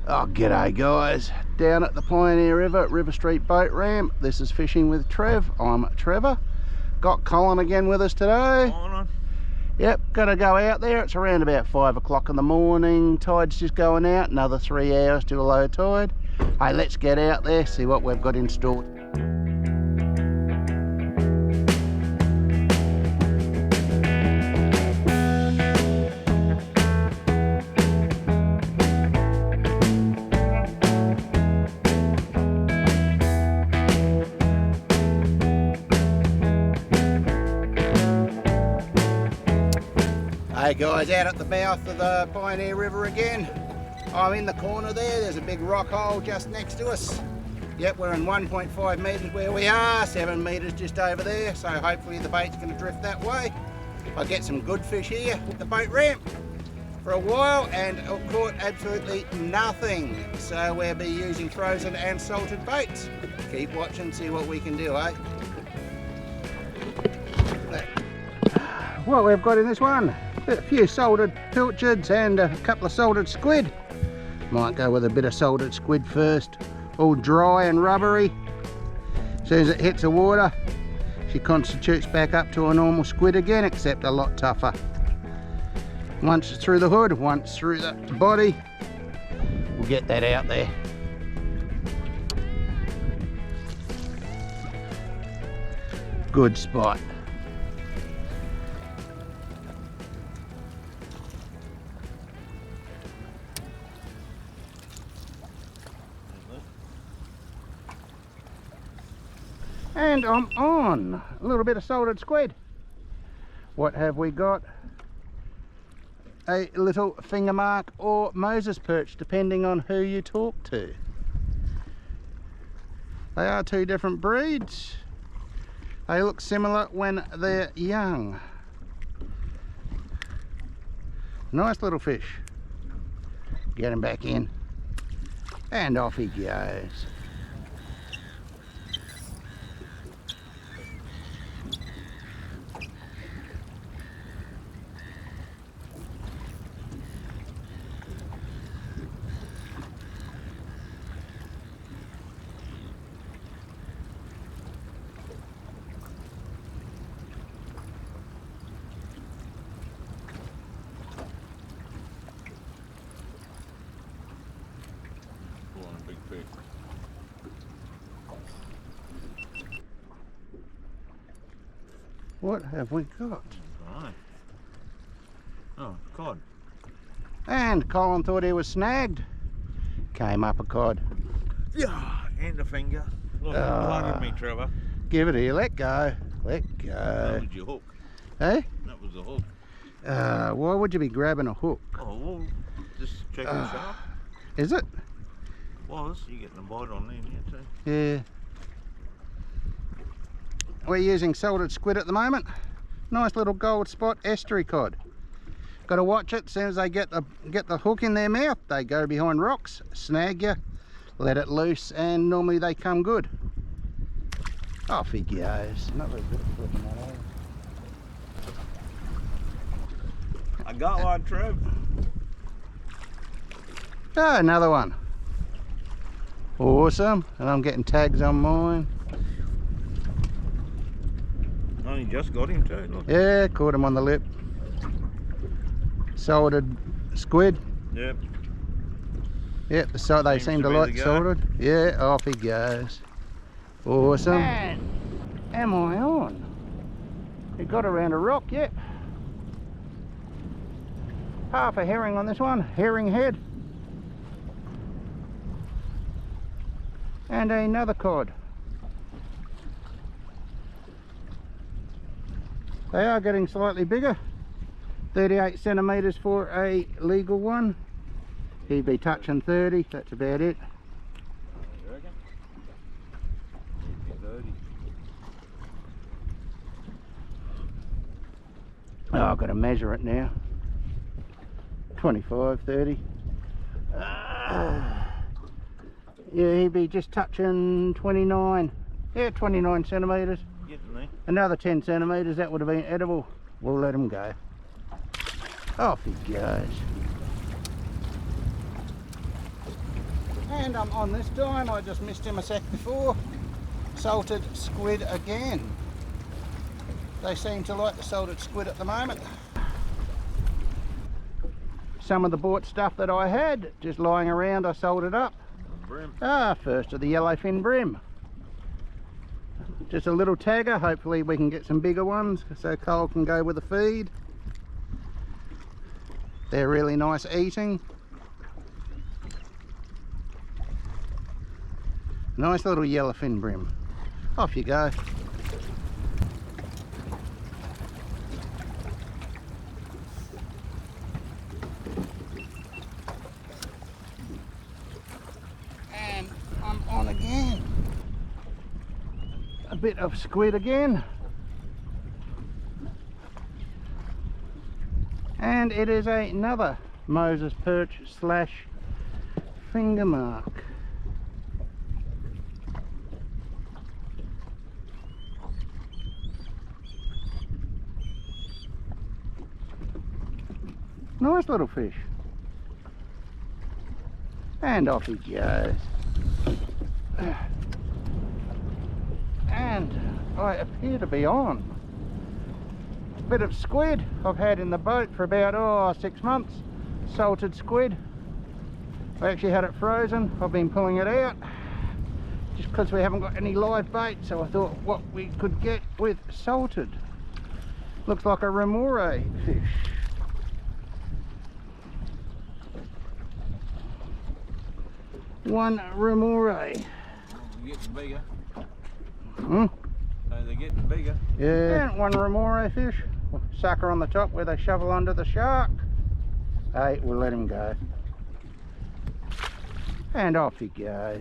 Oh, g'day guys. Down at the Pioneer River, River Street boat ramp. This is Fishing with Trev. I'm Trevor. Got Colin again with us today. Morning. Yep, gotta go out there. It's around about 5 o'clock in the morning. Tide's just going out, another 3 hours to a low tide. Hey, let's get out there, see what we've got in store. Hey guys, out at the mouth of the Pioneer River again. I'm in the corner there. There's a big rock hole just next to us. Yep, we're in 1.5 metres where we are, 7 metres just over there, so hopefully the bait's going to drift that way. I'll get some good fish here at the boat ramp for a while, and I've caught absolutely nothing. So we'll be using frozen and salted baits. Keep watching, see what we can do, eh? What we've got in this one, a few salted pilchards and a couple of salted squid. Might go with a bit of salted squid first, all dry and rubbery. As soon as it hits the water, she constitutes back up to a normal squid again, except a lot tougher. Once through the hood, once through the body, we'll get that out there. Good spot. And I'm on a little bit of salted squid. What have we got? A little finger mark or Moses perch, depending on who you talk to. They are two different breeds. They look similar when they're young. Nice little fish. Get him back in. And off he goes. What have we got? Right. Oh, cod. And Colin thought he was snagged. Came up a cod. Yeah, and a finger. Look, plundered me, Trevor. Give it here, let go. Let go. That was your hook. Hey? That was the hook. Why would you be grabbing a hook? Oh, well, just checking the sharp. Is it? Was, you getting a bite on there now too. Yeah. We're using salted squid at the moment. Nice little gold spot estuary cod. Got to watch it. As soon as they get the hook in their mouth, they go behind rocks, snag you, let it loose, and normally they come good. Off he goes. Not very good at flipping that over. I got one, Trev. Oh, another one. Awesome. And I'm getting tags on mine. Only just got him too, look. Yeah, caught him on the lip. Salted squid. Yep. Yep, so they seem to like salted. Yeah, off he goes. Awesome. And am I on? He got around a rock, yep. Half a herring on this one, herring head. And another cod. They are getting slightly bigger. 38 centimetres for a legal one. He'd be touching 30, that's about it. You reckon? He'd be 30. Oh, I've got to measure it now. 25, 30. Yeah, he'd be just touching 29. Yeah, 29 centimetres. Getting there. Another 10 centimetres, that would have been edible. We'll let him go. Off he goes. And I'm on this time, I just missed him a sec before. Salted squid again. They seem to like the salted squid at the moment. Some of the bought stuff that I had, just lying around, I sold it up. Brim. First of the yellowfin brim. Just a little tagger, hopefully we can get some bigger ones so Cole can go with the feed. They're really nice eating. Nice little yellowfin brim. Off you go. And I'm on again. A bit of squid again. And it is another Moses perch slash finger mark. Nice little fish. And off he goes. And I appear to be on. A bit of squid I've had in the boat for about 6 months. Salted squid. I actually had it frozen. I've been pulling it out just because we haven't got any live bait, so I thought what we could get with salted. Looks like a remora fish. One remora. They're getting bigger. Hmm? So they're getting bigger. Yeah, and one remora fish. Sucker on the top where they shovel under the shark. Hey, we'll let him go. And off he goes.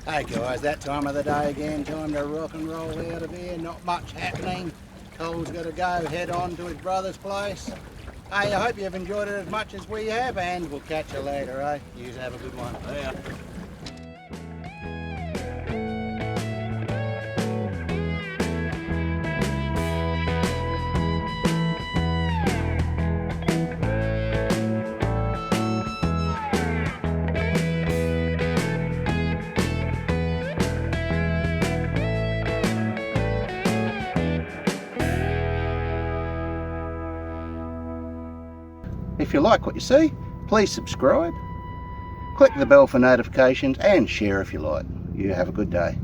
Hey guys, that time of the day again, time to rock and roll out of here. Not much happening. Cole's got to go head on to his brother's place. Hey, I hope you've enjoyed it as much as we have, and we'll catch you later, eh? You have a good one. Yeah. If you like what you see, please subscribe, click the bell for notifications, and share if you like. You have a good day.